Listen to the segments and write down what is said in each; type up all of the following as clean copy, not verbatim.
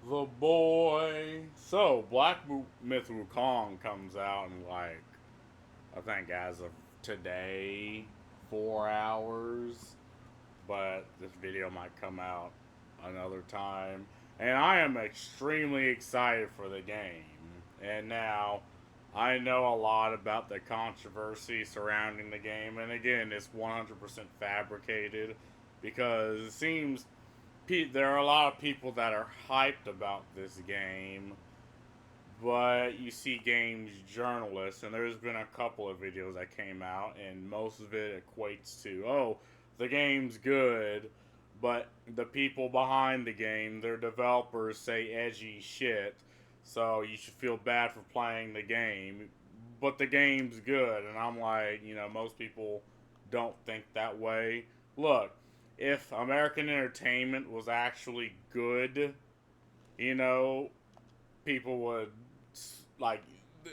The boy. So, Myth Wukong comes out in like, I think as of today, 4 hours. But this video might come out another time. And I am extremely excited for the game. And now, I know a lot about the controversy surrounding the game. And again, it's 100% fabricated because it seems there are a lot of people that are hyped about this game, but you see games journalists, and there's been a couple of videos that came out, and most of it equates to, oh, the game's good, but the people behind the game, their developers, say edgy shit, so you should feel bad for playing the game, but the game's good. And I'm like, most people don't think that way. Look, if American entertainment was actually good, you know, people would like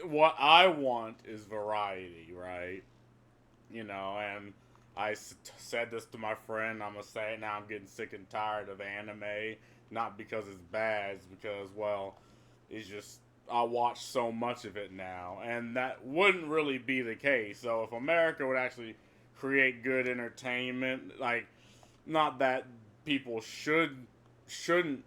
what I want is variety, right? And said this to my friend. I'm gonna say it now. I'm getting sick and tired of anime, not because it's bad, it's because it's just I watch so much of it now, and that wouldn't really be the case. So if America would actually create good entertainment, like not that people shouldn't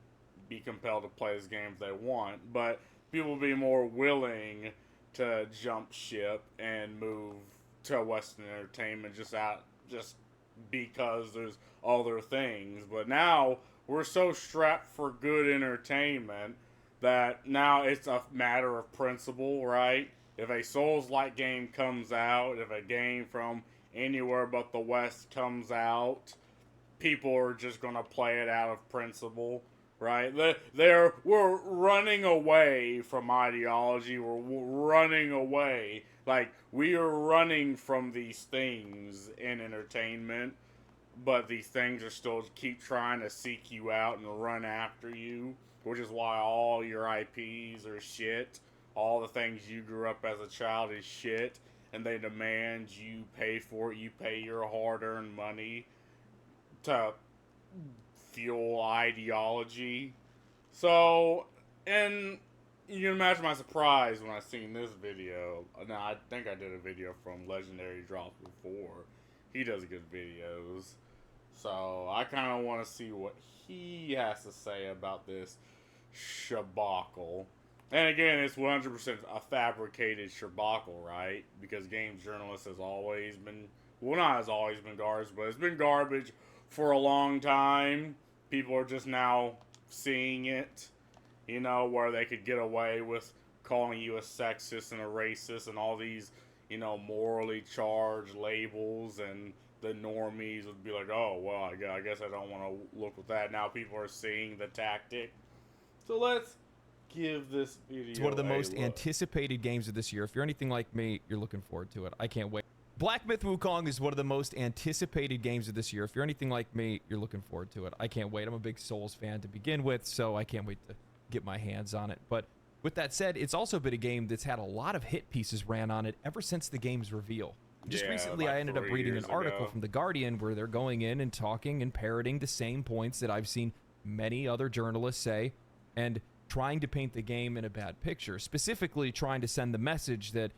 be compelled to play this game if they want, but people will be more willing to jump ship and move to Western entertainment just because there's other things. But now we're so strapped for good entertainment that now it's a matter of principle, right? If a Souls like game comes out, if a game from anywhere but the West comes out, people are just gonna play it out of principle, right? We're running away from ideology. We're running away, like we are running from these things in entertainment, but these things are still keep trying to seek you out and run after you, which is why all your IPs are shit. All the things you grew up as a child is shit, and they demand you pay for it. You pay your hard-earned money to fuel ideology. So, and you can imagine my surprise when I seen this video. Now, I think I did a video from Legendary Drops before. He does good videos. So, I kind of want to see what he has to say about this shabacle. And again, it's 100% a fabricated shabacle, right? Because games journalists has always been, well, not has always been garbage, but it's been garbage for a long time. People are just now seeing it, where they could get away with calling you a sexist and a racist and all these, morally charged labels, and the normies would be like, oh, well, I guess I don't want to look with that. Now people are seeing the tactic. So let's give this video It's one of the a most look. anticipated games of this year. If you're anything like me, you're looking forward to it. I can't wait. Black Myth Wukong is one of the most anticipated games of this year. If you're anything like me, you're looking forward to it. I can't wait. I'm a big Souls fan to begin with, so I can't wait to get my hands on it. But with that said, it's also been a game that's had a lot of hit pieces ran on it ever since the game's reveal. Just Yeah, recently, like I ended up reading an 3 years article ago. from The Guardian where they're going in and talking and parroting the same points that I've seen many other journalists say, and trying to paint the game in a bad picture, specifically trying to send the message that,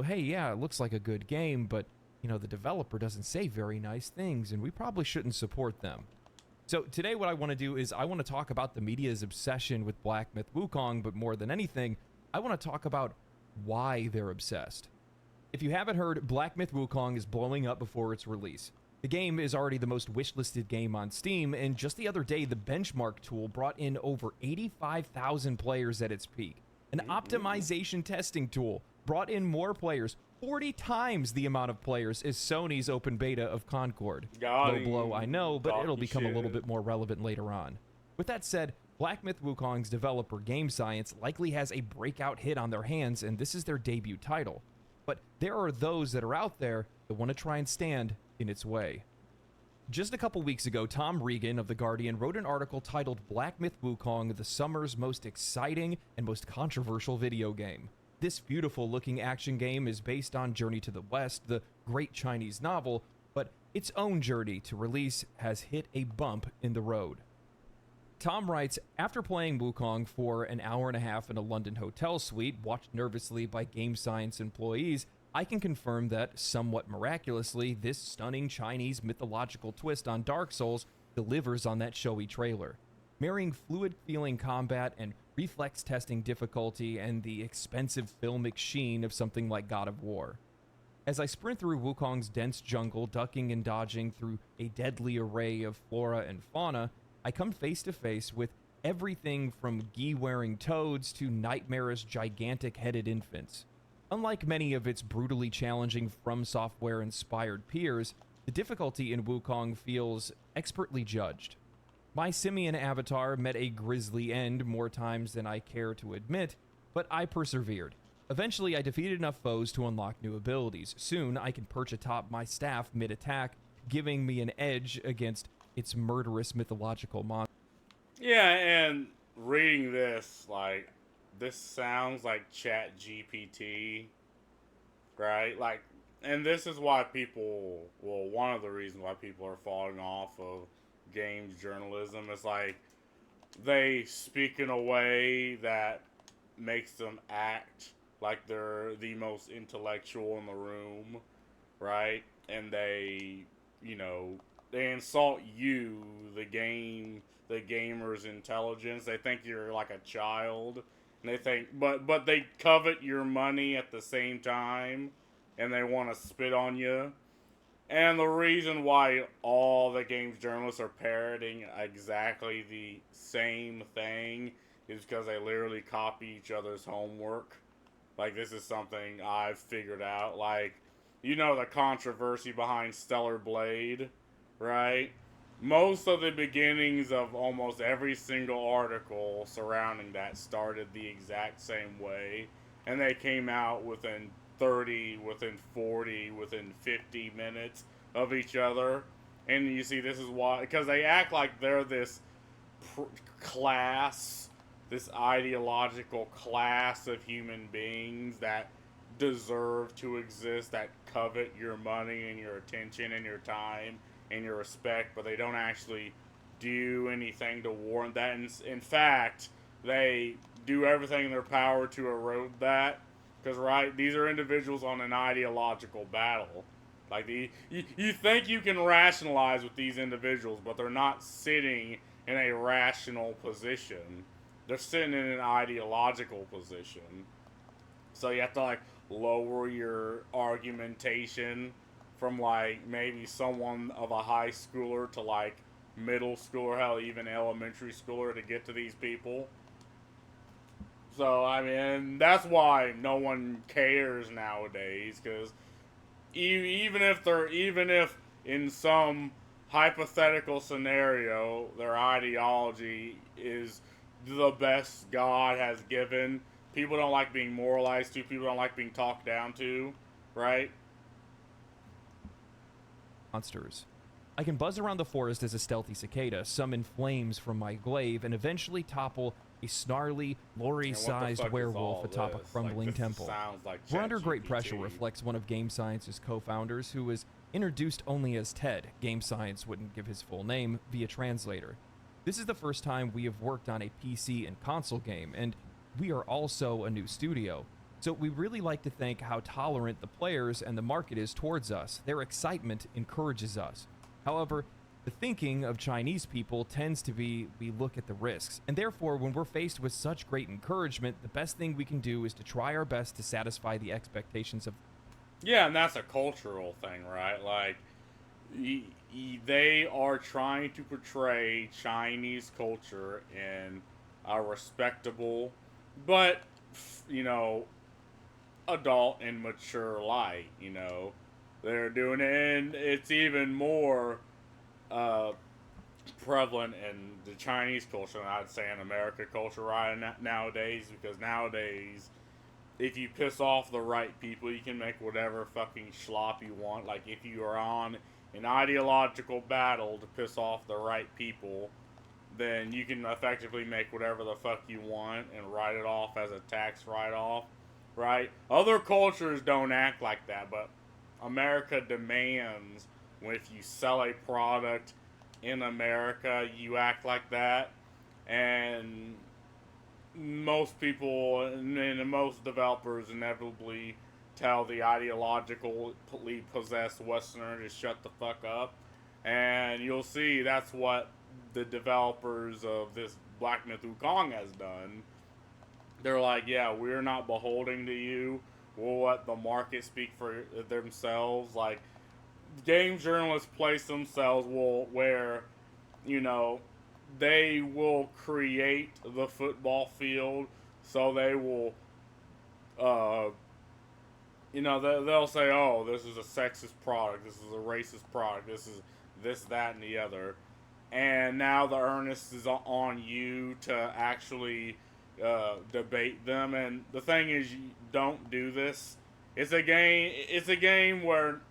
hey, yeah, it looks like a good game, but, the developer doesn't say very nice things, and we probably shouldn't support them. So today what I want to do is I want to talk about the media's obsession with Black Myth Wukong, but more than anything, I want to talk about why they're obsessed. If you haven't heard, Black Myth Wukong is blowing up before its release. The game is already the most wishlisted game on Steam, and just the other day, the benchmark tool brought in over 85,000 players at its peak. An optimization testing tool brought in more players, 40 times the amount of players as Sony's open beta of Concord. Got Low blow, I him. know, but it'll Talking become a little shit. bit more relevant later on. With that said, Black Myth Wukong's developer Game Science likely has a breakout hit on their hands, and this is their debut title. But there are those that are out there that want to try and stand in its way. Just a couple weeks ago, Tom Regan of The Guardian wrote an article titled Black Myth Wukong, the summer's most exciting and most controversial video game. This beautiful looking action game is based on Journey to the West, the great Chinese novel, but its own journey to release has hit a bump in the road. Tom writes, after playing Wukong for an hour and a half in a London hotel suite, watched nervously by Game Science employees, I can confirm that, somewhat miraculously, this stunning Chinese mythological twist on Dark Souls delivers on that showy trailer. Marrying fluid-feeling combat and reflex-testing difficulty and the expensive filmic sheen of something like God of War. As I sprint through Wukong's dense jungle, ducking and dodging through a deadly array of flora and fauna, I come face to face with everything from gi-wearing toads to nightmarish gigantic-headed infants. Unlike many of its brutally challenging From Software-inspired peers, the difficulty in Wukong feels expertly judged. My simian avatar met a grisly end more times than I care to admit, but I persevered. Eventually, I defeated enough foes to unlock new abilities. Soon, I can perch atop my staff mid-attack, giving me an edge against its murderous mythological monster. Yeah, and reading this, like, this sounds like Chat GPT, right? Like, and this is why people, well, one of the reasons why people are falling off of games journalism is like they speak in a way that makes them act like they're the most intellectual in the room, right? And they, you know, they insult you, the gamer's intelligence. They think you're like a child, and they think, but they covet your money at the same time, and they want to spit on you. And the reason why all the games journalists are parroting exactly the same thing is because they literally copy each other's homework. Like, this is something I've figured out. Like, you know the controversy behind Stellar Blade, right? Most of the beginnings of almost every single article surrounding that started the exact same way. And they came out within 30, within 40, within 50 minutes of each other. And you see, this is why, because they act like they're this class, this ideological class of human beings that deserve to exist, that covet your money and your attention and your time and your respect, but they don't actually do anything to warrant that. In fact, they do everything in their power to erode that. Because, right, these are individuals on an ideological battle. Like, you think you can rationalize with these individuals, but they're not sitting in a rational position. They're sitting in an ideological position. So you have to, like, lower your argumentation from, like, maybe someone of a high schooler to, like, middle schooler, hell, even elementary schooler to get to these people. So, I mean, that's why no one cares nowadays, because even if in some hypothetical scenario their ideology is the best God has given, people don't like being moralized to, people don't like being talked down to, right? Monsters. I can buzz around the forest as a stealthy cicada, summon flames from my glaive, and eventually topple a snarly, lorry-sized werewolf atop a crumbling temple. We're Under Great Pressure reflects one of Game Science's co-founders, who was introduced only as Ted. Game Science wouldn't give his full name via translator. This is the first time we have worked on a PC and console game, and we are also a new studio. So we really like to think how tolerant the players and the market is towards us. Their excitement encourages us. However, the thinking of Chinese people tends to be, we look at the risks. And therefore, when we're faced with such great encouragement, the best thing we can do is to try our best to satisfy the expectations of... Yeah, and that's a cultural thing, right? Like, they are trying to portray Chinese culture in a respectable, but, you know, adult and mature light, you know. They're doing it, and it's even more prevalent in the Chinese culture than I'd say in American culture right nowadays, because nowadays, if you piss off the right people, you can make whatever fucking slop you want. Like, if you are on an ideological battle to piss off the right people, then you can effectively make whatever the fuck you want and write it off as a tax write-off, right? Other cultures don't act like that, but America demands when if you sell a product in America, you act like that. and most people and most developers inevitably tell the ideologically possessed Westerner to shut the fuck up. And you'll see that's what the developers of this Black Myth Wukong has done. They're like, yeah, we're not beholden to you. We'll let the market speak for themselves. Like, game journalists place themselves where, you know, they will create the football field, so they will, uh, they'll say, oh, this is a sexist product, this is a racist product, this is this, that, and the other. And now the earnest is on you to actually debate them. And the thing is, you don't do this. It's a game. It's a game where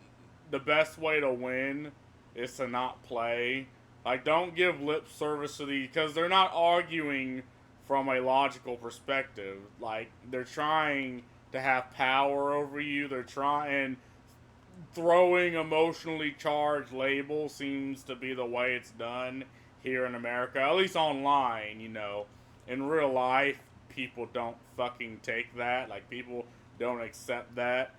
the best way to win is to not play. Like, don't give lip service to the, because they're not arguing from a logical perspective. Like, they're trying to have power over you. They're trying, throwing emotionally charged labels seems to be the way it's done here in America, at least online. In real life, people don't fucking take that. Like, people don't accept that.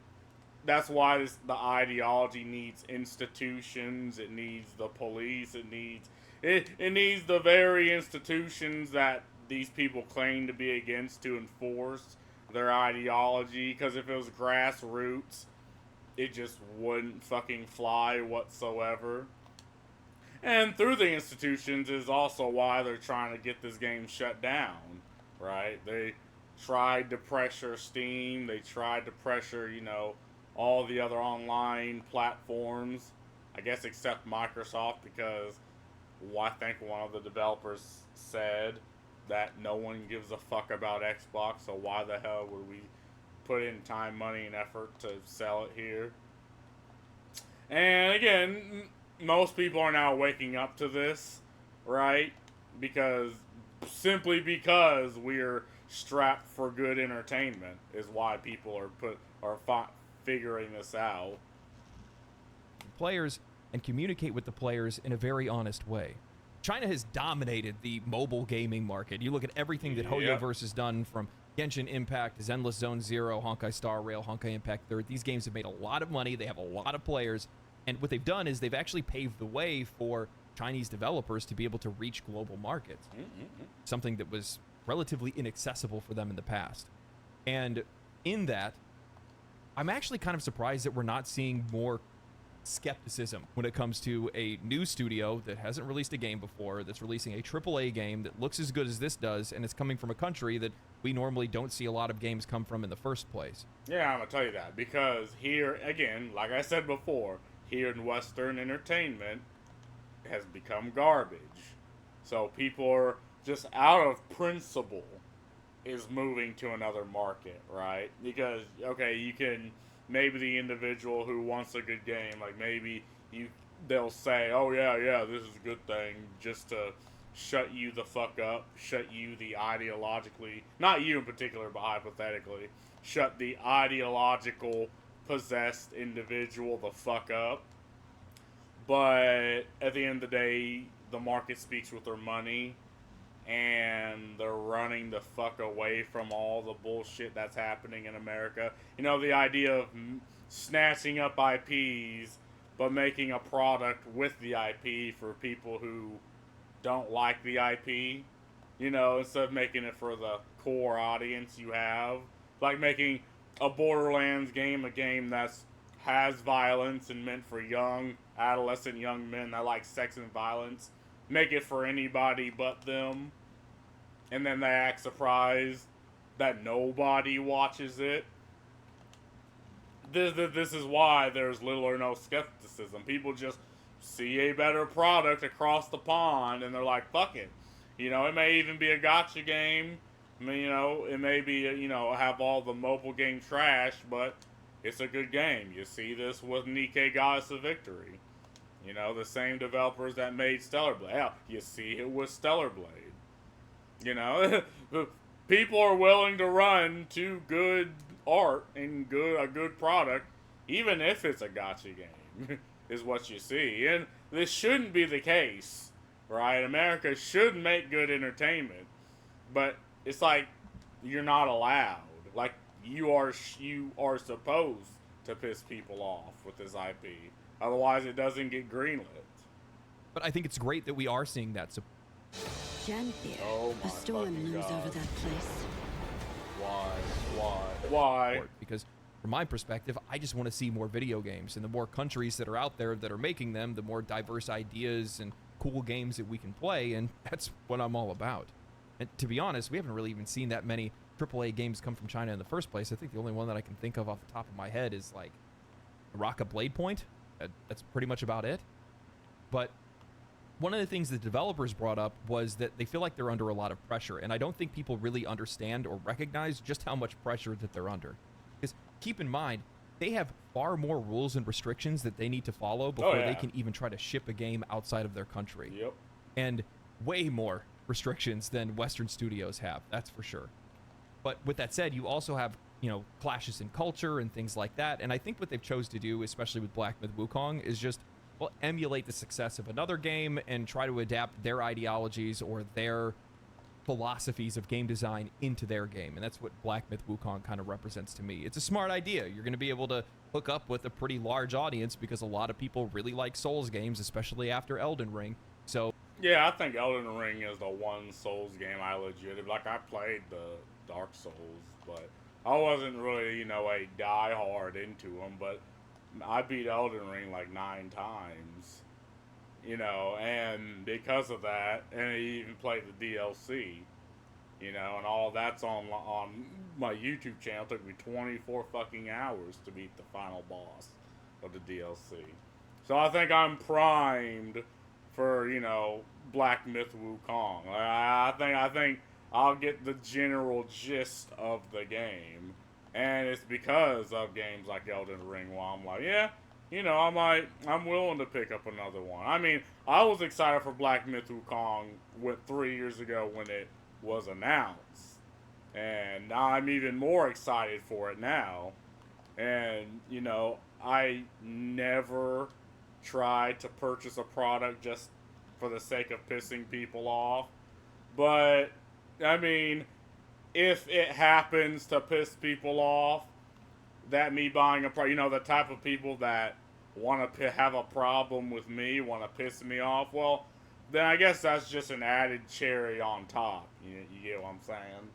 That's why the ideology needs institutions. It needs the police. It needs the very institutions that these people claim to be against to enforce their ideology. Because if it was grassroots, it just wouldn't fucking fly whatsoever. And through the institutions is also why they're trying to get this game shut down, right? They tried to pressure Steam, they tried to pressure, all the other online platforms, I guess except Microsoft, because I think one of the developers said that no one gives a fuck about Xbox, so why the hell would we put in time, money, and effort to sell it here? And again, most people are now waking up to this, right? Simply because we're strapped for good entertainment is why people are figuring this out. Players and communicate with the players in a very honest way. China has dominated the mobile gaming market. You look at everything that HoYoverse has done, from Genshin Impact, Zenless Zone Zero, Honkai Star Rail, Honkai Impact 3. These games have made a lot of money. They have a lot of players. And what they've done is they've actually paved the way for Chinese developers to be able to reach global markets. Something that was relatively inaccessible for them in the past. And in that, I'm actually kind of surprised that we're not seeing more skepticism when it comes to a new studio that hasn't released a game before, that's releasing a AAA game that looks as good as this does, and it's coming from a country that we normally don't see a lot of games come from in the first place. Yeah, I'm gonna tell you that, because here, again, like I said before, here in Western entertainment has become garbage. So people are just out of principle is moving to another market, right? Because, okay, you can, maybe the individual who wants a good game, like maybe they'll say, oh yeah, this is a good thing, just to shut you the fuck up, shut you the ideologically, not you in particular, but hypothetically, shut the ideological possessed individual the fuck up. But at the end of the day, the market speaks with their money, and they're running the fuck away from all the bullshit that's happening in America. The idea of snatching up IPs, but making a product with the IP for people who don't like the IP. Instead of making it for the core audience you have. Like making a Borderlands game, a game that's has violence and meant for adolescent young men that like sex and violence. Make it for anybody but them. And then they act surprised that nobody watches it. This is why there's little or no skepticism. People just see a better product across the pond, and they're like, fuck it. It may even be a gacha game. It may be, have all the mobile game trash, but it's a good game. You see this with Nikkei Goddess of Victory. The same developers that made Stellar Blade. Hell, you see it with Stellar Blade. People are willing to run to good art and a good product, even if it's a gacha game, is what you see. And this shouldn't be the case right? America should make good entertainment, but it's like you're not allowed. Like you are supposed to piss people off with this IP. Otherwise, it doesn't get greenlit. But I think it's great that we are seeing that support. Genthier. Oh my A storm fucking looms God. over that place. Why? Why? Because from my perspective, I just want to see more video games, and the more countries that are out there that are making them, the more diverse ideas and cool games that we can play, and that's what I'm all about. And to be honest, we haven't really even seen that many AAA games come from China in the first place. I think the only one that I can think of off the top of my head is like Rocket Blade Point. That's pretty much about it. But one of the things the developers brought up was that they feel like they're under a lot of pressure, and I don't think people really understand or recognize just how much pressure that they're under. Because keep in mind, they have far more rules and restrictions that they need to follow before they can even try to ship a game outside of their country. Yep. And way more restrictions than Western studios have, that's for sure. But with that said, you also have, clashes in culture and things like that, and I think what they've chose to do, especially with Black Myth Wukong, is just emulate the success of another game and try to adapt their ideologies or their philosophies of game design into their game. And that's what Black Myth Wukong kind of represents to me. It's a smart idea. You're going to be able to hook up with a pretty large audience because a lot of people really like Souls games, especially after Elden Ring. So yeah, I think Elden Ring is the one Souls game I I played the Dark Souls, but I wasn't really, a die-hard into them, but I beat Elden Ring like 9 times, and because of that, and I even played the DLC, and all that's on my YouTube channel. It took me 24 fucking hours to beat the final boss of the DLC. So I think I'm primed for, Black Myth Wukong. I think I'll get the general gist of the game. And it's because of games like Elden Ring where I'm like, yeah, I'm willing to pick up another one. I mean, I was excited for Black Myth Wukong 3 years ago when it was announced. And I'm even more excited for it now. And, I never tried to purchase a product just for the sake of pissing people off. But, I mean, if it happens to piss people off, that me buying the type of people that want to have a problem with me, want to piss me off, well, then I guess that's just an added cherry on top. You get what I'm saying?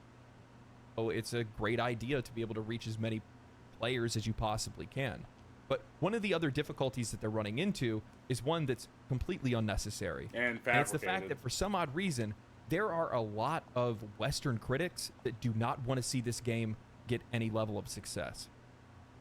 oh, it's a great idea to be able to reach as many players as you possibly can. But one of the other difficulties that they're running into is one that's completely unnecessary. And it's the fact that for some odd reason, there are a lot of Western critics that do not want to see this game get any level of success.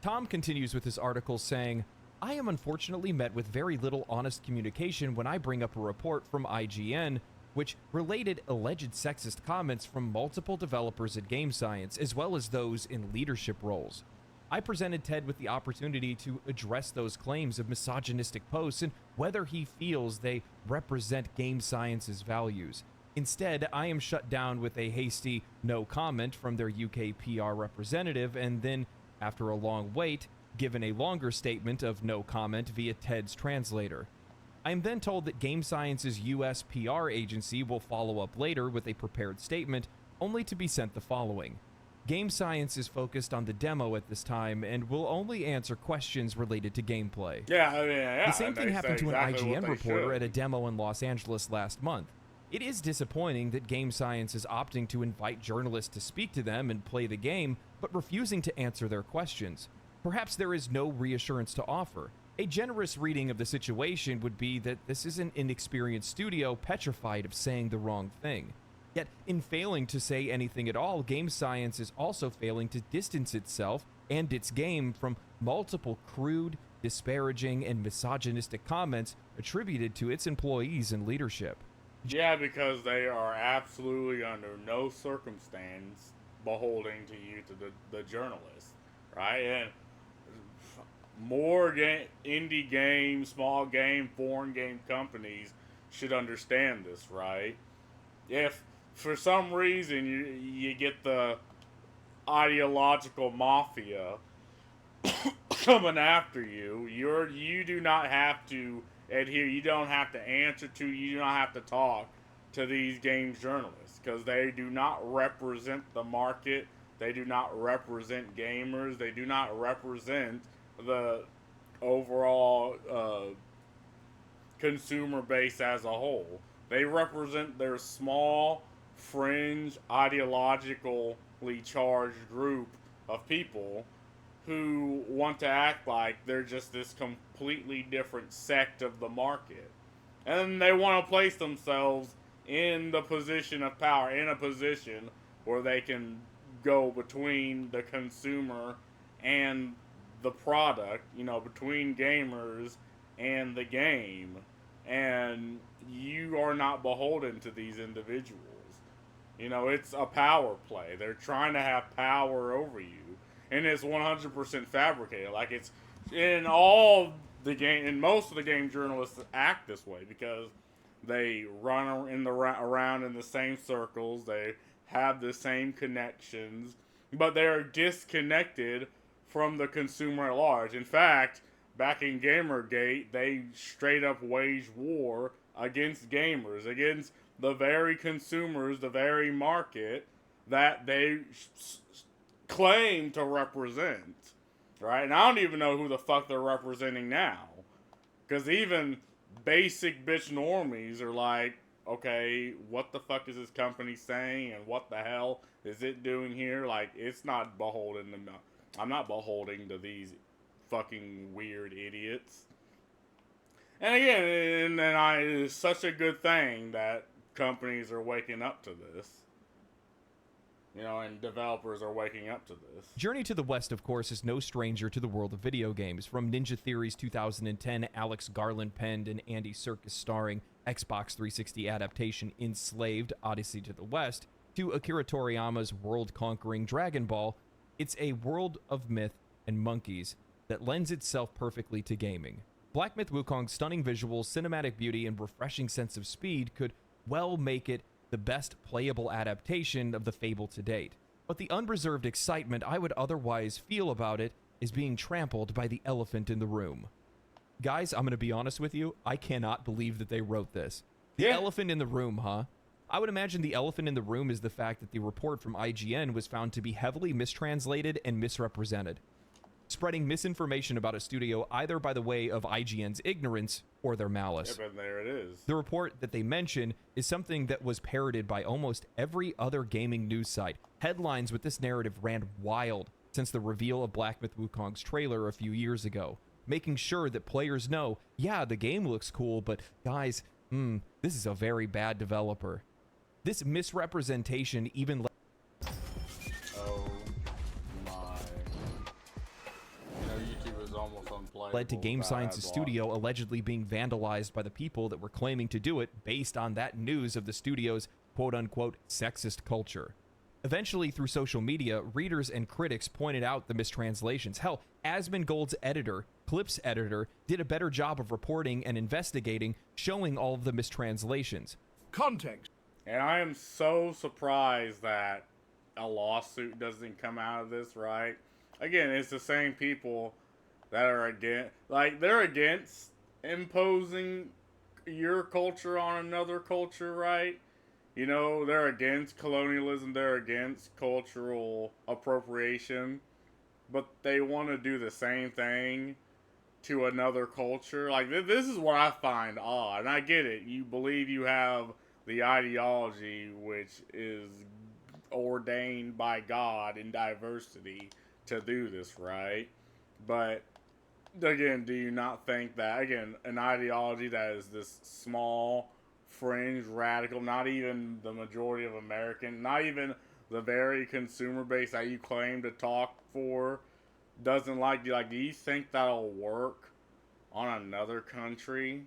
Tom continues with his article saying, I am unfortunately met with very little honest communication when I bring up a report from IGN which related alleged sexist comments from multiple developers at Game Science, as well as those in leadership roles. I presented Ted with the opportunity to address those claims of misogynistic posts and whether he feels they represent Game Science's values. Instead, I am shut down with a hasty no comment from their UK PR representative, and then, after a long wait, given a longer statement of no comment via Ted's translator. I am then told that Game Science's US PR agency will follow up later with a prepared statement, only to be sent the following. Game Science is focused on the demo at this time and will only answer questions related to gameplay. Yeah. The same thing happened to an IGN reporter should. at a demo in Los Angeles last month. It is disappointing that Game Science is opting to invite journalists to speak to them and play the game, but refusing to answer their questions. Perhaps there is no reassurance to offer. A generous reading of the situation would be that this is an inexperienced studio petrified of saying the wrong thing. Yet, in failing to say anything at all, Game Science is also failing to distance itself and its game from multiple crude, disparaging, and misogynistic comments attributed to its employees and leadership. Yeah, because they are absolutely under no circumstance beholding to you, to the journalist, right? And more indie game, small game, foreign game companies should understand this, right? If for some reason you get the ideological mafia coming after you, you do not have to adhere. You don't have to answer to. You don't have to talk to these games journalists because they do not represent the market. They do not represent gamers. They do not represent the overall consumer base as a whole. They represent their small, fringe, ideologically charged group of people who want to act like they're just this completely different sect of the market. And they want to place themselves in the position of power, in a position where they can go between the consumer and the product, between gamers and the game. And you are not beholden to these individuals. It's a power play. They're trying to have power over you. And it's 100% fabricated. Like, it's in all the game, and most of the game journalists act this way because they run around in the same circles. They have the same connections, but they're disconnected from the consumer at large. In fact, back in Gamergate, they straight up waged war against gamers, against the very consumers, the very market that they claim to represent, right? And I don't even know who the fuck they're representing now, because even basic bitch normies are like, okay, what the fuck is this company saying, and what the hell is it doing here? Like, it's not beholden to me. I'm not beholding to these fucking weird idiots. And again, it's such a good thing that companies are waking up to this. And developers are waking up to this. Journey to the West, of course, is no stranger to the world of video games. From Ninja Theory's 2010 Alex Garland penned and Andy Serkis starring Xbox 360 adaptation Enslaved: Odyssey to the West, to Akira Toriyama's world-conquering Dragon Ball, it's a world of myth and monkeys that lends itself perfectly to gaming. Black Myth Wukong's stunning visuals, cinematic beauty, and refreshing sense of speed could well make it the best playable adaptation of the fable to date. But the unreserved excitement I would otherwise feel about it is being trampled by the elephant in the room. Guys, I'm going to be honest with you, I cannot believe that they wrote this. The elephant in the room, huh? I would imagine the elephant in the room is the fact that the report from IGN was found to be heavily mistranslated and misrepresented, spreading misinformation about a studio either by the way of IGN's ignorance or their malice. Yeah, but there it is. The report that they mention is something that was parroted by almost every other gaming news site. Headlines with this narrative ran wild since the reveal of Black Myth Wukong's trailer a few years ago, making sure that players know, yeah, the game looks cool, but guys, this is a very bad developer. This misrepresentation even led to Game Science's studio allegedly being vandalized by the people that were claiming to do it based on that news of the studio's quote-unquote sexist culture. Eventually, through social media, readers and critics pointed out the mistranslations. Hell, Asmongold's editor, Clip's editor, did a better job of reporting and investigating, showing all of the mistranslations. Context. And I am so surprised that a lawsuit doesn't come out of this, right? Again, it's the same people that are against, they're against imposing your culture on another culture, right? They're against colonialism, they're against cultural appropriation, but they want to do the same thing to another culture. This is what I find odd, and I get it. You believe you have the ideology which is ordained by God in diversity to do this, right? But again, do you not think that, again, an ideology that is this small, fringe, radical, not even the majority of American, not even the very consumer base that you claim to talk for, doesn't like you? Do you think that'll work on another country?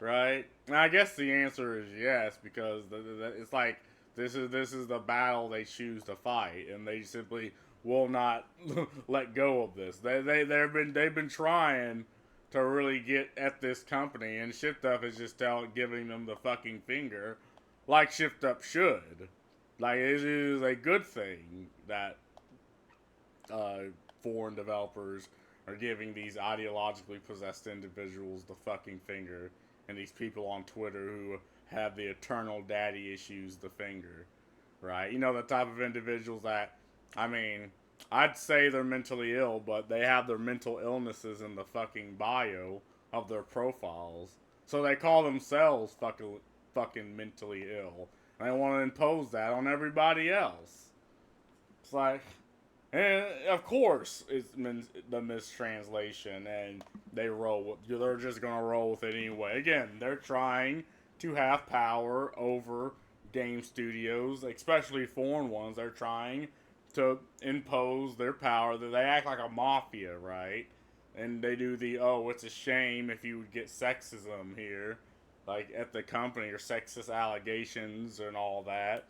Right? And I guess the answer is yes, because it's like this is the battle they choose to fight, and they simply will not let go of this. They've been trying to really get at this company, and Shift Up is just giving them the fucking finger, like Shift Up should. It is a good thing that foreign developers are giving these ideologically possessed individuals the fucking finger, and these people on Twitter who have the eternal daddy issues the finger, right? You know, the type of individuals that, I mean, I'd say they're mentally ill, but they have their mental illnesses in the fucking bio of their profiles. So they call themselves fucking mentally ill. And they want to impose that on everybody else. It's like, and of course, it's the mistranslation, and they're just gonna roll with it anyway. Again, they're trying to have power over game studios, especially foreign ones. They're trying to impose their power. They act like a mafia, right? And they do it's a shame if you would get sexism here, like at the company, or sexist allegations and all that.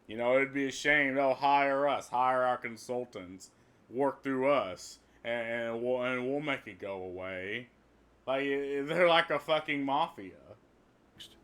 You know, it'd be a shame. They'll hire us, hire our consultants, work through us, and we'll make it go away. Like, they're like a fucking mafia.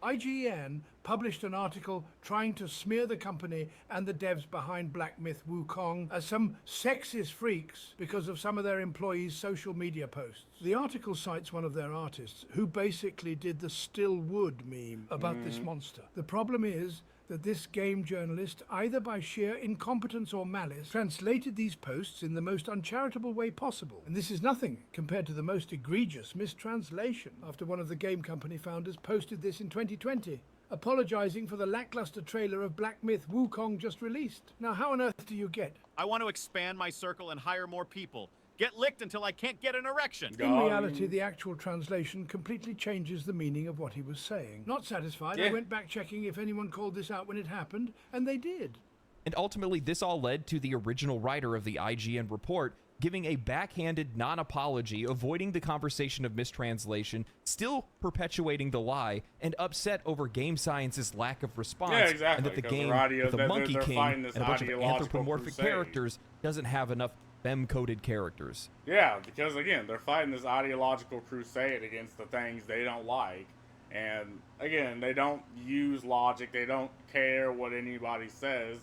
IGN published an article trying to smear the company and the devs behind Black Myth Wukong as some sexist freaks because of some of their employees' social media posts. The article cites one of their artists who basically did the still wood meme about this monster. The problem is that this game journalist, either by sheer incompetence or malice, translated these posts in the most uncharitable way possible. And this is nothing compared to the most egregious mistranslation after one of the game company founders posted this in 2020, apologizing for the lackluster trailer of Black Myth Wukong just released. Now, how on earth do you get? I want to expand my circle and hire more people. Get licked until I can't get an erection. In reality, the actual translation completely changes the meaning of what he was saying. Not satisfied, I went back checking if anyone called this out when it happened, and they did. And ultimately, this all led to the original writer of the IGN report giving a backhanded non-apology, avoiding the conversation of mistranslation, still perpetuating the lie, and upset over Game Science's lack of response. Yeah, exactly. And that the game with the Monkey King and a bunch of anthropomorphic characters doesn't have enough femme-coded characters. Yeah, because again, they're fighting this ideological crusade against the things they don't like. And again, they don't use logic. They don't care what anybody says.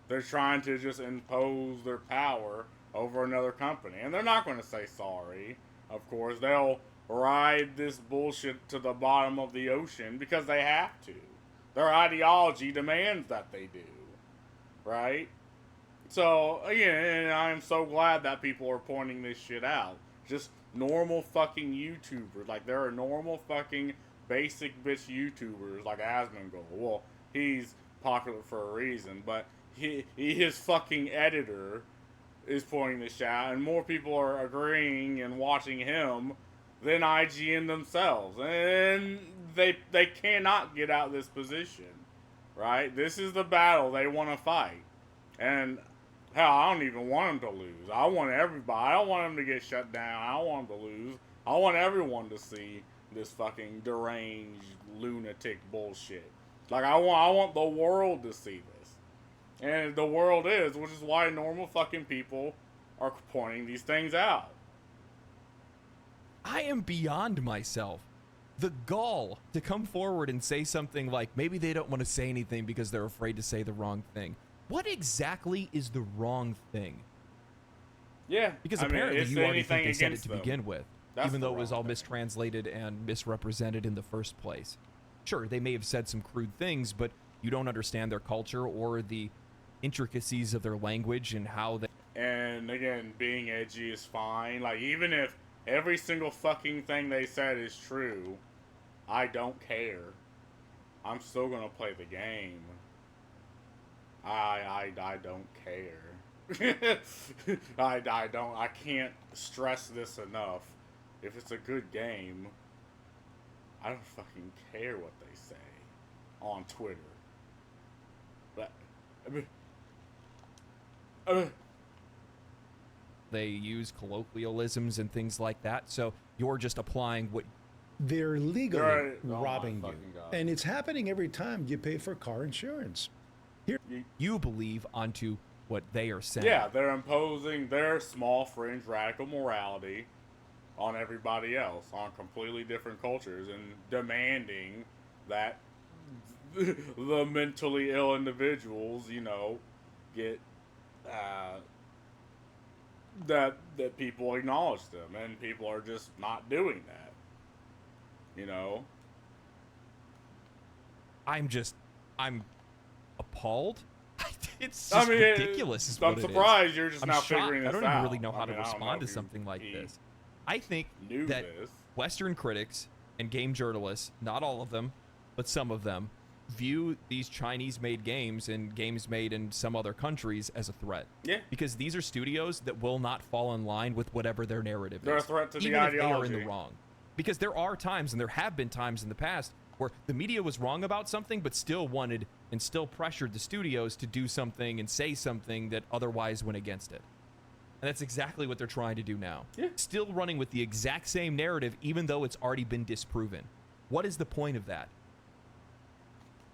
They're trying to just impose their power over another company. And they're not going to say sorry, of course. They'll ride this bullshit to the bottom of the ocean because they have to. Their ideology demands that they do. Right? So, again, I'm so glad that people are pointing this shit out. Just normal fucking YouTubers. Like, there are normal fucking basic bitch YouTubers like Asmongold. Well, he's popular for a reason, but his fucking editor is pointing this shit out, and more people are agreeing and watching him than IGN themselves. And they cannot get out of this position. Right? This is the battle they want to fight. And hell, I don't even want them to lose. I want everybody. I don't want them to get shut down. I don't want them to lose. I want everyone to see this fucking deranged, lunatic bullshit. Like, I want the world to see this. And the world is, which is why normal fucking people are pointing these things out. I am beyond myself. The gall to come forward and say something like maybe they don't want to say anything because they're afraid to say the wrong thing. What exactly is the wrong thing? Yeah. Because apparently you already think they said it to begin with, even though it was all mistranslated and misrepresented in the first place. Sure, they may have said some crude things, but you don't understand their culture or the intricacies of their language and how they... And again, being edgy is fine. Like, even if every single fucking thing they said is true, I don't care. I'm still gonna play the game. I don't care. I can't stress this enough. If it's a good game, I don't fucking care what they say on Twitter. But, they use colloquialisms and things like that, so you're just applying what... They're legally robbing my you. fucking God. And it's happening every time you pay for car insurance. You believe onto what they are saying. Yeah, they're imposing their small fringe radical morality on everybody else, on completely different cultures, and demanding that the mentally ill individuals, you know, get that people acknowledge them, and people are just not doing that. You know. I'm appalled. It's just ridiculous. Is I'm what surprised it is. you're just I'm now shocked. figuring this I out. don't even really know how I mean, to I don't know respond to if something like he this. I think knew that this. Western critics and game journalists, not all of them, but some of them, view these Chinese-made games and games made in some other countries as a threat. Yeah. Because these are studios that will not fall in line with whatever their narrative They're is. a threat to the even if they are in ideology. the wrong. Because there are times, and there have been times in the past, where the media was wrong about something, but still wanted and still pressured the studios to do something and say something that otherwise went against it. And that's exactly what they're trying to do now. Yeah. Still running with the exact same narrative, even though it's already been disproven. What is the point of that?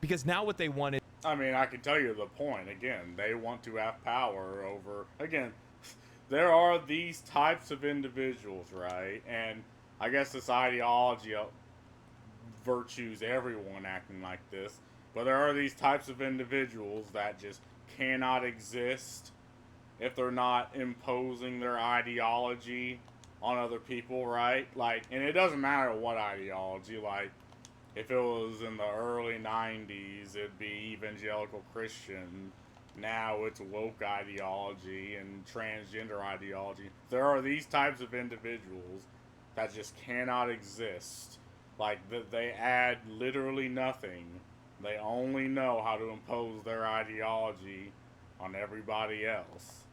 Because now what they want is... I mean, I can tell you the point. Again, they want to have power over... Again, there are these types of individuals, right? And I guess this ideology virtues everyone acting like this. But there are these types of individuals that just cannot exist if they're not imposing their ideology on other people, right? Like, and it doesn't matter what ideology. Like, if it was in the early 90s, it'd be evangelical Christian. Now it's woke ideology and transgender ideology. There are these types of individuals that just cannot exist. Like, they add literally nothing. They only know how to impose their ideology on everybody else.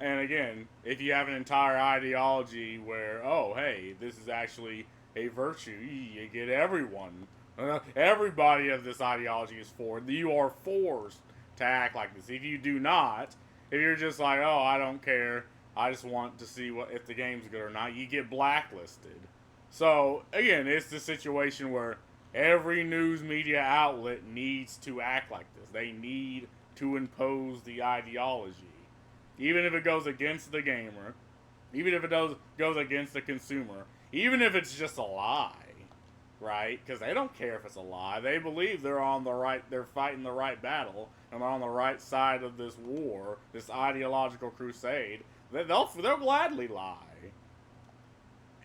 And again, if you have an entire ideology where, oh, hey, this is actually a virtue, you get everyone. Everybody of this ideology is for. You are forced to act like this. If you do not, if you're just like, oh, I don't care, I just want to see if the game's good or not, you get blacklisted. So, again, it's the situation where every news media outlet needs to act like this. They need to impose the ideology. Even if it goes against the gamer, even if it goes against the consumer, even if it's just a lie, right? Because they don't care if it's a lie. They believe they're fighting the right battle, and they're on the right side of this war, this ideological crusade. They'll gladly lie.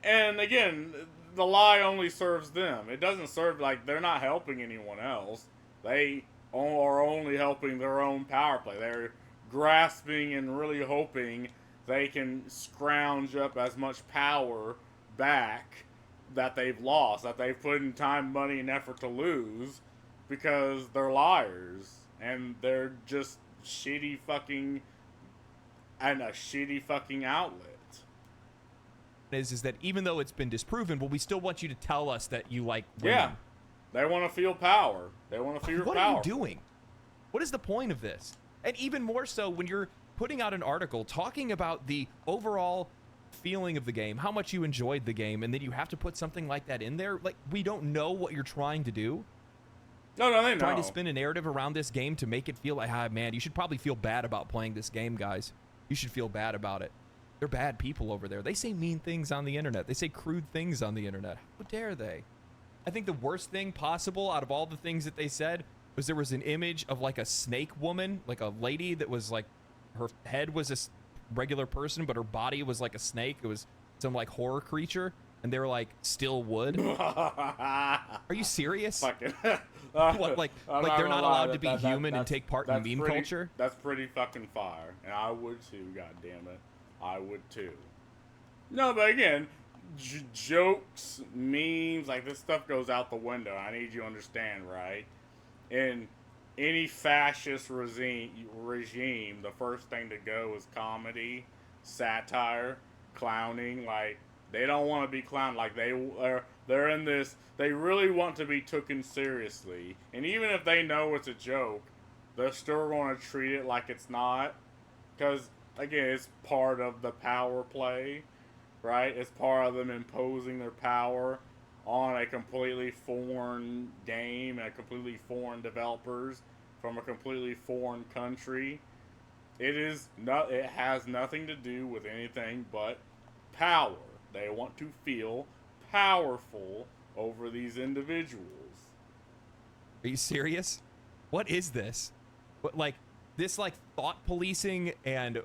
And again, the lie only serves them. It doesn't serve, like, they're not helping anyone else. They are only helping their own power play. They're grasping and really hoping they can scrounge up as much power back that they've lost, that they've put in time, money, and effort to lose, because they're liars. And they're just shitty fucking outlet. Is that even though it's been disproven, well, we still want you to tell us that you like women. Yeah. They want to feel power. They want to feel What power. are you doing? What is the point of this? And even more so when you're putting out an article talking about the overall feeling of the game, how much you enjoyed the game, and then you have to put something like that in there. Like, we don't know what you're trying to do. No, they know. Trying to spin a narrative around this game to make it feel like, man, you should probably feel bad about playing this game, guys. You should feel bad about it. They're bad people over there. They say mean things on the internet. They say crude things on the internet. How dare they? I think the worst thing possible out of all the things that they said was there was an image of like a snake woman, like a lady that was like, her head was a regular person, but her body was like a snake. It was some like horror creature. And they were like, still would? Are you serious? Fucking. What, like they're not allowed to be human and take part in meme culture? That's pretty fucking fire. And I would too, goddammit. I would too. No, but again, jokes, memes, like this stuff goes out the window. I need you to understand, right? In any fascist regime, the first thing to go is comedy, satire, clowning. Like, they don't want to be clowned. Like, they're in this, they really want to be taken seriously. And even if they know it's a joke, they're still going to treat it like it's not. Because, again, it's part of the power play, right? It's part of them imposing their power on a completely foreign game and a completely foreign developers from a completely foreign country. It has nothing to do with anything but power. They want to feel powerful over these individuals. Are you serious? What is this? What, like, this like thought policing and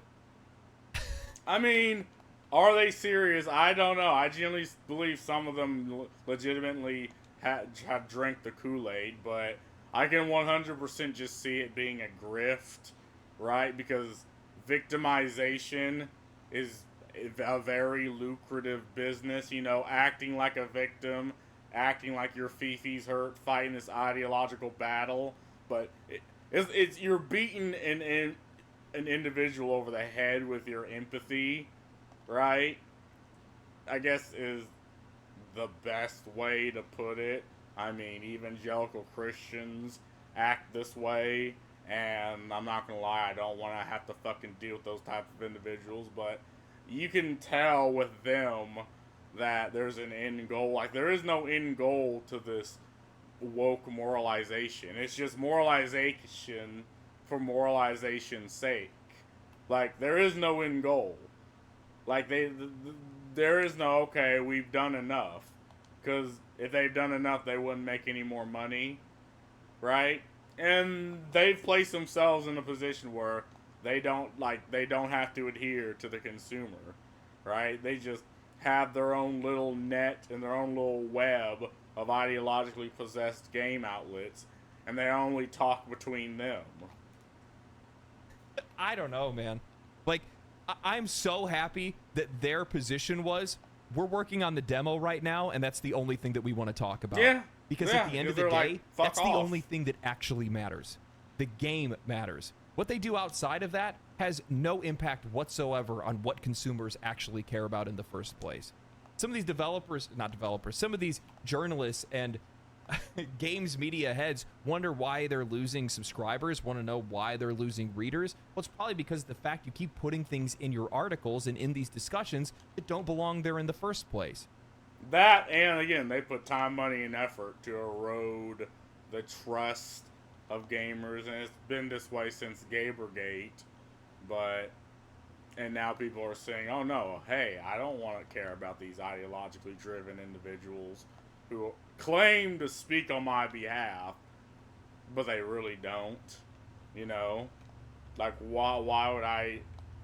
I mean, are they serious? I don't know. I genuinely believe some of them legitimately have drank the Kool-Aid, but I can 100% just see it being a grift, right? Because victimization is a very lucrative business, you know, acting like a victim, acting like your Fifi's hurt, fighting this ideological battle, but it's you're beating an individual over the head with your empathy, right? I guess is the best way to put it. I mean, evangelical Christians act this way, and I'm not gonna lie, I don't want to have to fucking deal with those types of individuals, but you can tell with them that there's an end goal. Like, there is no end goal to this woke moralization. It's just moralization for moralization's sake. Like, there is no end goal. Like, there is no, okay, we've done enough. Because if they've done enough, they wouldn't make any more money, right? And they've placed themselves in a position where they don't have to adhere to the consumer, right? They just have their own little net and their own little web of ideologically possessed game outlets, and they only talk between them. I don't know, man. Like, I'm so happy that their position was, we're working on the demo right now, and that's the only thing that we want to talk about. Yeah. Because yeah, at the end of the they're day, like, fuck that's off. the only thing that actually matters. The game matters. What they do outside of that has no impact whatsoever on what consumers actually care about in the first place. Some of these some of these journalists and games media heads wonder why they're losing subscribers, want to know why they're losing readers. Well, it's probably because of the fact you keep putting things in your articles and in these discussions that don't belong there in the first place. That, and again, they put time, money, and effort to erode the trust of gamers, and it's been this way since Gamergate, and now people are saying, oh no, hey, I don't want to care about these ideologically driven individuals who claim to speak on my behalf, but they really don't, you know? Like, why would I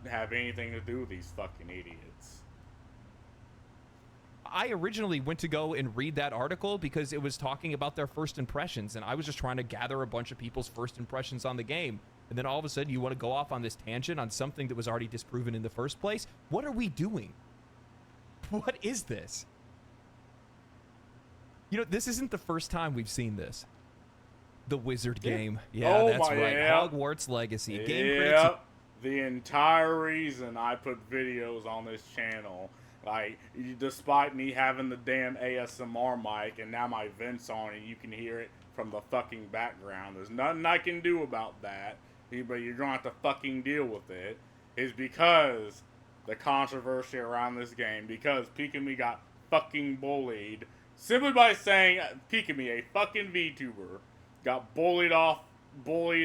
have anything to do with these fucking idiots? I originally went to go and read that article because it was talking about their first impressions, and I was just trying to gather a bunch of people's first impressions on the game. And then all of a sudden, you want to go off on this tangent on something that was already disproven in the first place? What are we doing? What is this? You know, this isn't the first time we've seen this. The Wizard game. Yeah, Oh that's my, right. yeah. Hogwarts Legacy. Game critics. Yep. The entire reason I put videos on this channel, like, despite me having the damn ASMR mic and now my vent's on and you can hear it from the fucking background, there's nothing I can do about that, but you're gonna have to fucking deal with it, is because the controversy around this game, because Pikami got fucking bullied simply by saying Pikami, a fucking VTuber, got bullied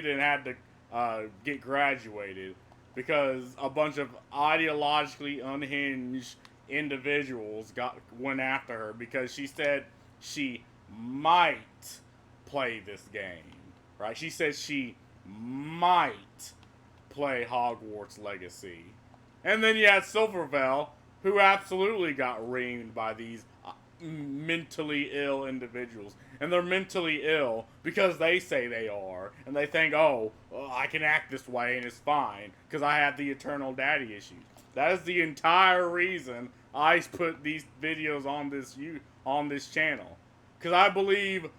and had to get graduated because a bunch of ideologically unhinged individuals went after her because she said she might play this game, right? She said she might play Hogwarts Legacy. And then you had Silvervale, who absolutely got reamed by these mentally ill individuals. And they're mentally ill because they say they are. And they think, oh, well, I can act this way and it's fine because I have the eternal daddy issues. That is the entire reason I put these videos on this channel. Because I believe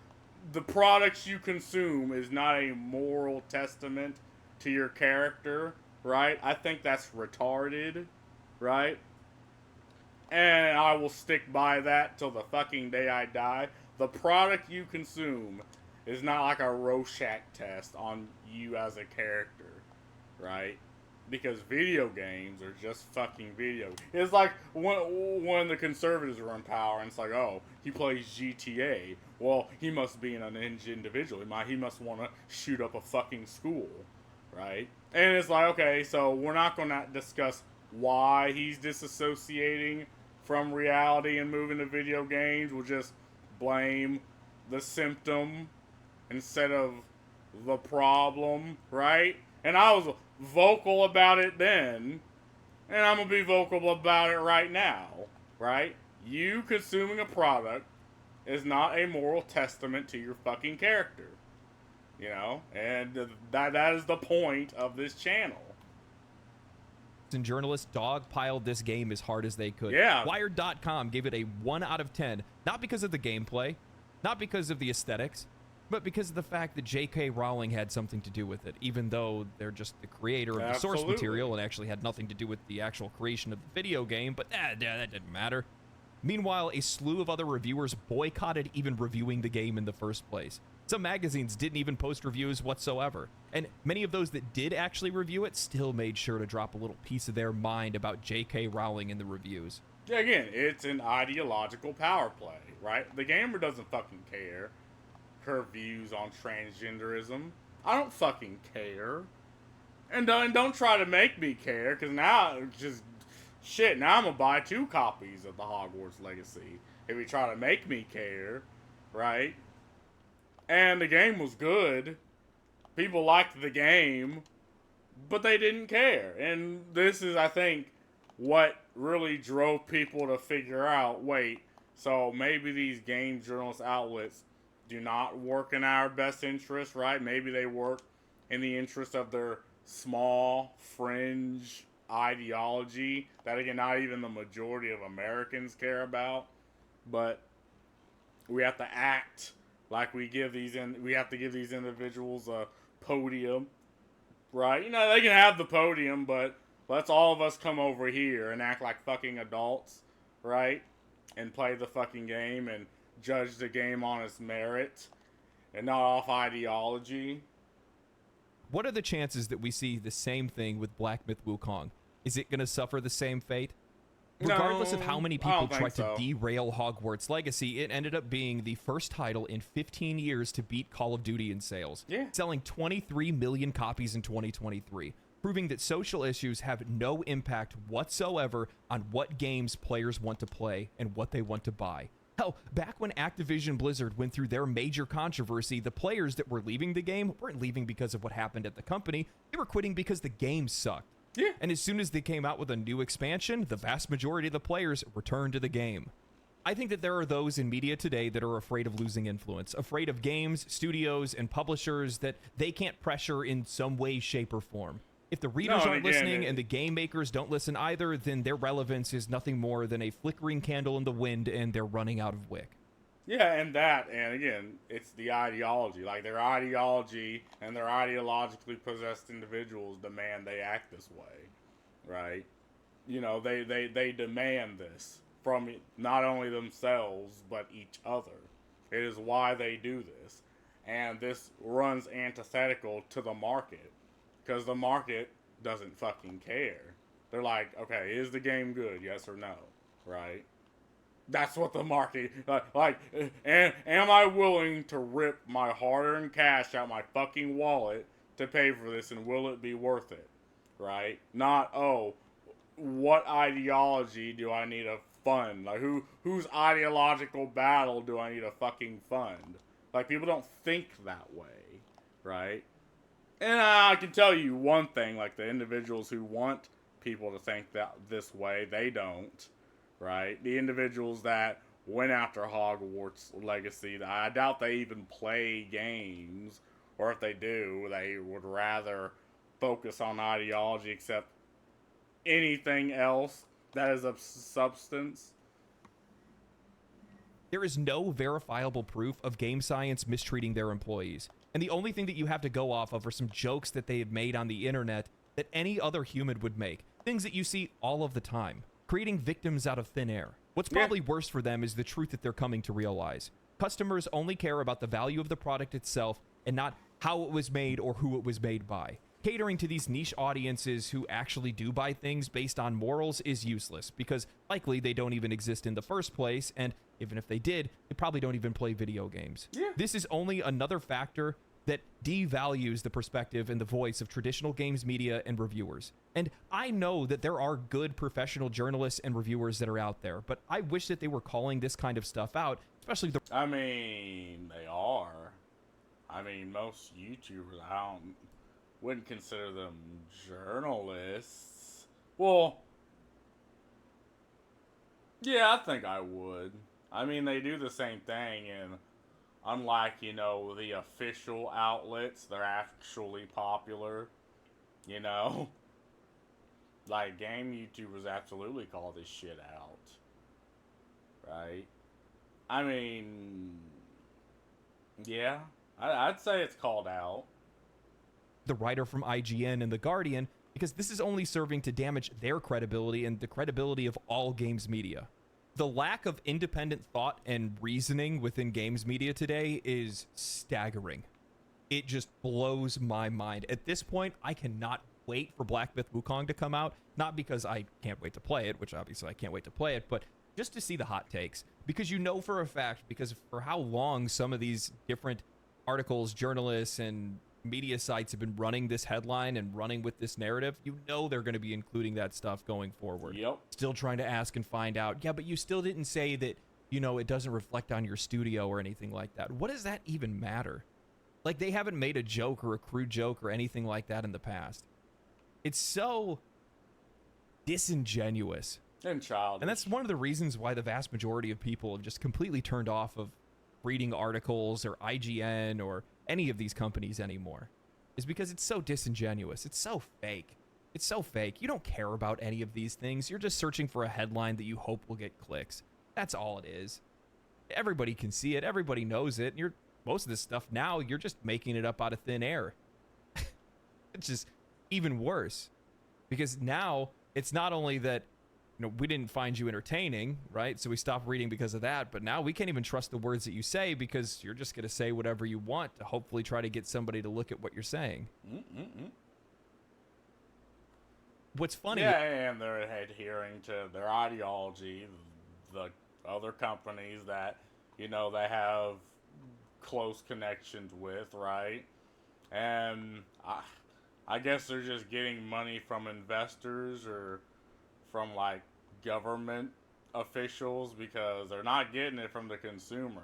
the products you consume is not a moral testament to your character, right? I think that's retarded, right? And I will stick by that till the fucking day I die. The product you consume is not like a Rorschach test on you as a character, right? Because video games are just fucking video. It's like when the conservatives were in power, and it's like, oh, he plays GTA. Well, he must be an unhinged individual. He must want to shoot up a fucking school, right? And it's like, okay, so we're not going to discuss why he's disassociating from reality and moving to video games. We'll just blame the symptom instead of the problem, right? And I was vocal about it then, And I'm going to be vocal about it right now, right? You consuming a product is not a moral testament to your fucking character. You know? And that is the point of this channel. And journalists dogpiled this game as hard as they could. Yeah. Wired.com gave it a 1 out of 10, not because of the gameplay, not because of the aesthetics, but because of the fact that J.K. Rowling had something to do with it, even though they're just the creator of the source material and actually had nothing to do with the actual creation of the video game, but that didn't matter. Meanwhile, a slew of other reviewers boycotted even reviewing the game in the first place. Some magazines didn't even post reviews whatsoever, and many of those that did actually review it still made sure to drop a little piece of their mind about J.K. Rowling in the reviews. Yeah, again, it's an ideological power play, right? The gamer doesn't fucking care her views on transgenderism. I don't fucking care. And don't try to make me care, because now it's just shit. Now I'm gonna buy 2 copies of the Hogwarts Legacy if you try to make me care, right? And the game was good. People liked the game, but they didn't care. And this is, I think, what really drove people to figure out, wait, so maybe these game journalist outlets do not work in our best interest, right? Maybe they work in the interest of their small, fringe ideology that, again, not even the majority of Americans care about. But we have to act like we have to give these individuals a podium, right? You know, they can have the podium, but let's all of us come over here and act like fucking adults, right? And play the fucking game and judge the game on its merit and not off ideology. What are the chances that we see the same thing with Black Myth Wukong? Is it going to suffer the same fate? Regardless of how many people tried to derail Hogwarts Legacy, it ended up being the first title in 15 years to beat Call of Duty in sales, selling 23 million copies in 2023, proving that social issues have no impact whatsoever on what games players want to play and what they want to buy. Hell, back when Activision Blizzard went through their major controversy, the players that were leaving the game weren't leaving because of what happened at the company, they were quitting because the game sucked. Yeah. And as soon as they came out with a new expansion, the vast majority of the players returned to the game. I think that there are those in media today that are afraid of losing influence, afraid of games, studios, and publishers that they can't pressure in some way, shape, or form. If the readers aren't listening and the game makers don't listen either, then their relevance is nothing more than a flickering candle in the wind and they're running out of wick. Yeah, and again, it's the ideology. Like, their ideology and their ideologically possessed individuals demand they act this way, right? You know, they demand this from not only themselves, but each other. It is why they do this. And this runs antithetical to the market, because the market doesn't fucking care. They're like, okay, is the game good? Yes or no, right? That's what the market, and am I willing to rip my hard-earned cash out my fucking wallet to pay for this, and will it be worth it, right? Not, oh, what ideology do I need to fund? Like, whose ideological battle do I need to fucking fund? Like, people don't think that way, right? And I can tell you one thing, like, the individuals who want people to think that this way, they don't. Right? The individuals that went after Hogwarts Legacy, I doubt they even play games, or if they do, they would rather focus on ideology except anything else that is of substance. There is no verifiable proof of Game Science mistreating their employees, and the only thing that you have to go off of are some jokes that they have made on the internet that any other human would make, things that you see all of the time. Creating victims out of thin air. What's probably worse for them is the truth that they're coming to realize. Customers only care about the value of the product itself and not how it was made or who it was made by. Catering to these niche audiences who actually do buy things based on morals is useless, because likely they don't even exist in the first place, and even if they did, they probably don't even play video games. This is only another factor that devalues the perspective and the voice of traditional games media and reviewers. And I know that there are good professional journalists and reviewers that are out there, but I wish that they were calling this kind of stuff out, especially the... I mean, they are. I mean, most YouTubers, wouldn't consider them journalists. Well, Yeah, I think I would. I mean, they do the same thing, and unlike, the official outlets, they're actually popular, you know? Like, game YouTubers absolutely call this shit out. Right? I mean, yeah, I'd say it's called out. The writer from IGN and The Guardian, because this is only serving to damage their credibility and the credibility of all games media. The lack of independent thought and reasoning within games media today is staggering. It just blows my mind. At this point, I cannot wait for Black Myth Wukong to come out. Not because I can't wait to play it, which obviously I can't wait to play it, but just to see the hot takes. Because you know for a fact, because for how long some of these different articles, journalists, and media sites have been running this headline and running with this narrative, you know they're going to be including that stuff going forward. Yep. Still trying to ask and find out, yeah, but you still didn't say that, it doesn't reflect on your studio or anything like that. What does that even matter? Like, they haven't made a joke or a crude joke or anything like that in the past. It's so disingenuous. And childish. And that's one of the reasons why the vast majority of people have just completely turned off of reading articles or IGN or any of these companies anymore, is because it's so disingenuous. It's so fake. It's so fake. You don't care about any of these things. You're just searching for a headline that you hope will get clicks. That's all it is. Everybody can see it. Everybody knows it. Most of this stuff now, you're just making it up out of thin air. It's just even worse, because now it's not only that we didn't find you entertaining, right? So we stopped reading because of that. But now we can't even trust the words that you say, because you're just going to say whatever you want to hopefully try to get somebody to look at what you're saying. What's funny... Yeah, and they're adhering to their ideology, the other companies that, they have close connections with, right? And I guess they're just getting money from investors or from like government officials, because they're not getting it from the consumer.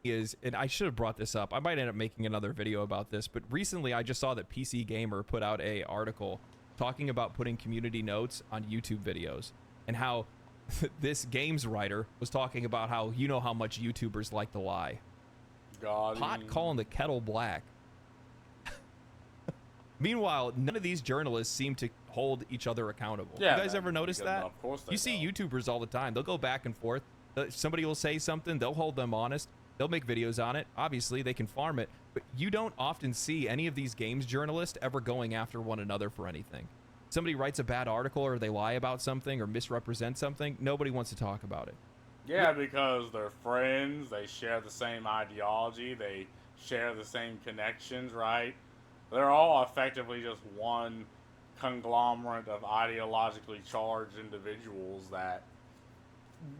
And I should have brought this up. I might end up making another video about this, but recently I just saw that PC Gamer put out a article talking about putting community notes on YouTube videos, and how this games writer was talking about how how much YouTubers like to lie. Pot calling the kettle black. Meanwhile, none of these journalists seem to hold each other accountable. Yeah, you guys ever notice that? Of course they You see don't. YouTubers all the time. They'll go back and forth. Somebody will say something. They'll hold them honest. They'll make videos on it. Obviously, they can farm it. But you don't often see any of these games journalists ever going after one another for anything. Somebody writes a bad article, or they lie about something or misrepresent something. Nobody wants to talk about it. Yeah, because they're friends. They share the same ideology. They share the same connections, right? They're all effectively just one conglomerate of ideologically charged individuals that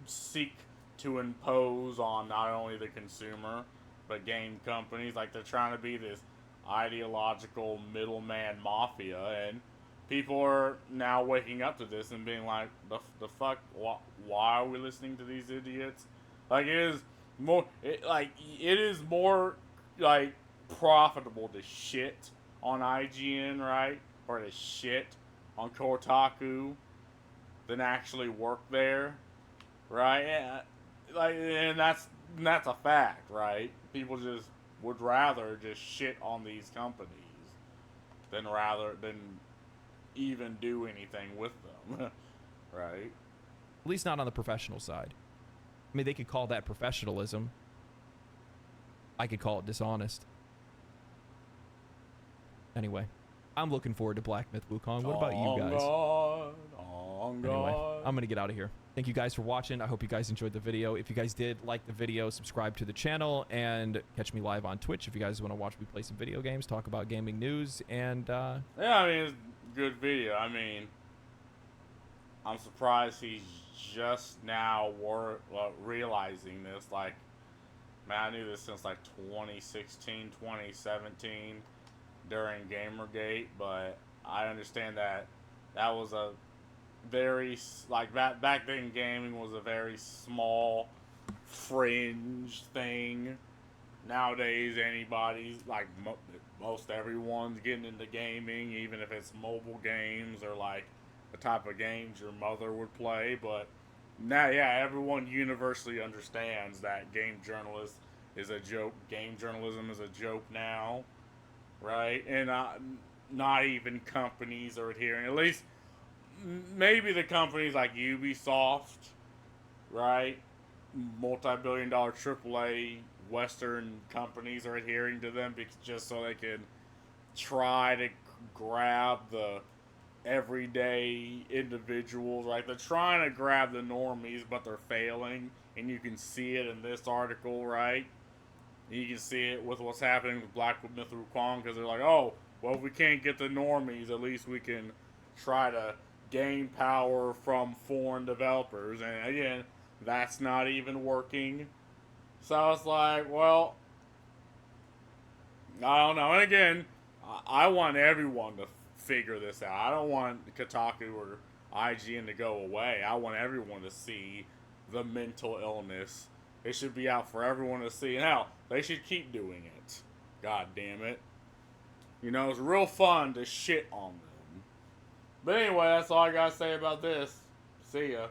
seek to impose on not only the consumer, but game companies. Like, they're trying to be this ideological middleman mafia, and people are now waking up to this and being like, the fuck, why are we listening to these idiots? Like, it is more like profitable to shit on IGN, right, or to shit on Kotaku than actually work there, right? And that's a fact, right? People just would rather just shit on these companies than even do anything with them, right? At least not on the professional side. I mean, they could call that professionalism. I could call it dishonest. Anyway, I'm looking forward to Black Myth Wukong. What about you guys? Anyway, I'm going to get out of here. Thank you guys for watching. I hope you guys enjoyed the video. If you guys did like the video, subscribe to the channel and catch me live on Twitch if you guys want to watch me play some video games, talk about gaming news, and yeah, I mean, it's a good video. I mean, I'm surprised he's just now realizing this. Like, man, I knew this since like 2016, 2017 during Gamergate, but I understand that was a very, like, back then gaming was a very small fringe thing. Nowadays, anybody's, like, most everyone's getting into gaming, even if it's mobile games or like the type of games your mother would play, but now, yeah, everyone universally understands that game journalist is a joke. Game journalism is a joke now, right? And not even companies are adhering. At least, maybe the companies like Ubisoft, right? Multi-billion-dollar AAA Western companies are adhering to them because just so they can try to grab the everyday individuals, right? They're trying to grab the normies, but they're failing, and you can see it in this article, right? You can see it with what's happening with Black Myth Wukong, because they're like, oh, well, if we can't get the normies, at least we can try to gain power from foreign developers, and again, that's not even working. So it's like, well, I don't know. And again, I want everyone to figure this out. I don't want Kotaku or IGN to go away. I want everyone to see the mental illness. It should be out for everyone to see. And hell, they should keep doing it. God damn it. You know, it's real fun to shit on them. But anyway, that's all I gotta say about this. See ya.